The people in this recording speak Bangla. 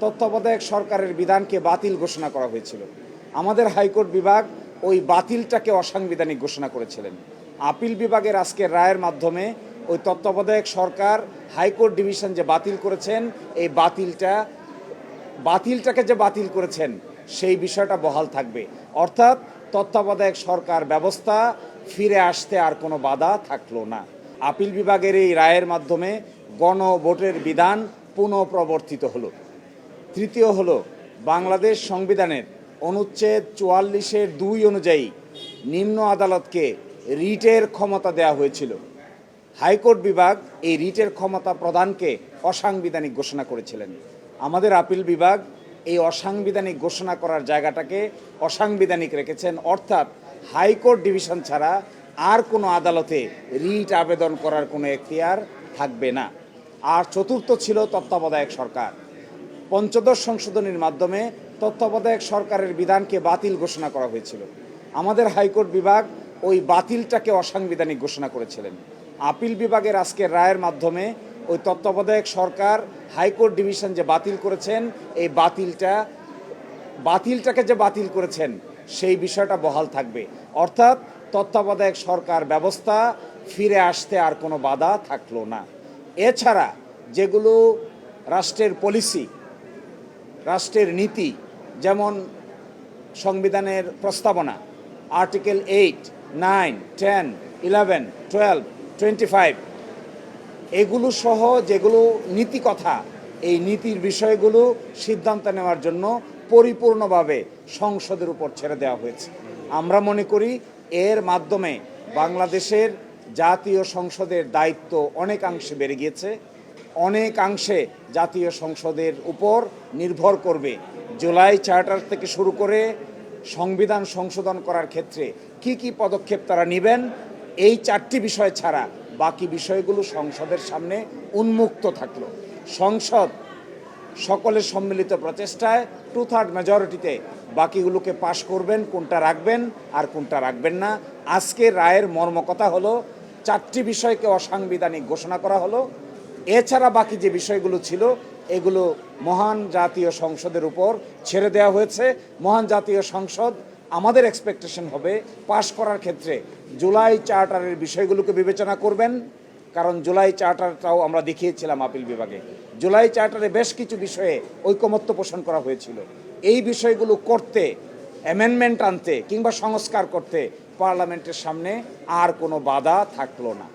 তত্ত্বাবধায়ক সরকারের বিধানকে বাতিল ঘোষণা করা হয়েছিল। আমাদের হাইকোর্ট বিভাগ ওই বাতিলটাকে অসাংবিধানিক ঘোষণা করেছিলেন। আপিল বিভাগের আজকের রায়ের মাধ্যমে ওই তত্ত্বাবধায়ক সরকার হাইকোর্ট ডিভিশন যে বাতিল করেছেন, এই বাতিলটাকে যে বাতিল করেছেন সেই বিষয়টা বহাল থাকবে। অর্থাৎ তত্ত্বাবধায়ক সরকার ব্যবস্থা ফিরে আসতে আর কোনো বাধা থাকলো না। আপিল বিভাগের এই রায়ের মাধ্যমে গণভোটের বিধান পুনঃপ্রবর্তিত হলো। তৃতীয় হলো, বাংলাদেশ সংবিধানের অনুচ্ছেদ ৪৪-২ অনুযায়ী নিম্ন আদালতকে রিটের ক্ষমতা দেওয়া হয়েছিল। হাইকোর্ট বিভাগ এই রিটের ক্ষমতা প্রদানকে অসাংবিধানিক ঘোষণা করেছিলেন। আমাদের আপিল বিভাগ এই অসাংবিধানিক ঘোষণা করার জায়গাটাকে অসাংবিধানিক রেখেছেন, অর্থাৎ হাইকোর্ট ডিভিশন ছাড়া আর কোনো আদালতে রিট আবেদন করার কোনো এখতিয়ার থাকবে না। আর চতুর্থ ছিল তত্ত্বাবধায়ক সরকার। পঞ্চদশ সংশোধনীর মাধ্যমে তত্ত্বাবধায়ক সরকারের বিধানকে বাতিল ঘোষণা করা হয়েছিল। আমাদের হাইকোর্ট বিভাগ ওই বাতিলটাকে অসাংবিধানিক ঘোষণা করেছিলেন। আপিল বিভাগের আজকের রায়ের মাধ্যমে ওই তত্ত্বাবধায়ক সরকার হাইকোর্ট ডিভিশন যে বাতিল করেছেন, এই বাতিলটাকে যে বাতিল করেছেন সেই বিষয়টা বহাল থাকবে। অর্থাৎ তত্ত্বাবধায়ক সরকার ব্যবস্থা ফিরে আসতে আর কোনো বাধা থাকলো না। এছাড়া যেগুলো রাষ্ট্রের পলিসি, রাষ্ট্রের নীতি, যেমন সংবিধানের প্রস্তাবনা, আর্টিকেল 8, 9, 10, 11, 12, 25, এগুলো সহ যেগুলো নীতি কথা, এই নীতির বিষয়গুলো সিদ্ধান্ত নেওয়ার জন্য পরিপূর্ণভাবে সংসদের উপর ছেড়ে দেওয়া হয়েছে। আমরা মনে করি এর মাধ্যমে বাংলাদেশের জাতীয় সংসদের দায়িত্ব অনেকাংশে বেড়ে গিয়েছে। অনেকাংশে জাতীয় সংসদের উপর নির্ভর করবে জুলাই চার্টার থেকে শুরু করে সংবিধান সংশোধন করার ক্ষেত্রে কি কি পদক্ষেপ তারা নেবেন। এই 4টি বিষয় ছাড়া বাকি বিষয়গুলো সংসদের সামনে উন্মুক্ত থাকলো। সংসদ সকলের সম্মিলিত প্রচেষ্টায় 2/3 মেজরিটিতে বাকিগুলোকে পাশ করবেন, কোনটা রাখবেন আর কোনটা রাখবেন না। আজকের রায়ের মর্মকথা হলো 4টি বিষয়কে অসাংবিধানিক ঘোষণা করা হলো। এছাড়া বাকি যে বিষয়গুলো ছিল এগুলো মহান জাতীয় সংসদের উপর ছেড়ে দেওয়া হয়েছে। মহান জাতীয় সংসদ আমাদের এক্সপেকটেশন হবে পাশ করার ক্ষেত্রে জুলাই চার্টারের বিষয়গুলোকে বিবেচনা করবেন, কারণ জুলাই চার্টারটাও আমরা দেখিয়েছিলাম আপিল বিভাগে। জুলাই চার্টারে বেশ কিছু বিষয়ে ঐকমত্য পোষণ করা হয়েছিল। এই বিষয়গুলো করতে, অ্যামেন্ডমেন্ট আনতে কিংবা সংস্কার করতে পার্লামেন্টের সামনে আর কোনো বাধা থাকলো না।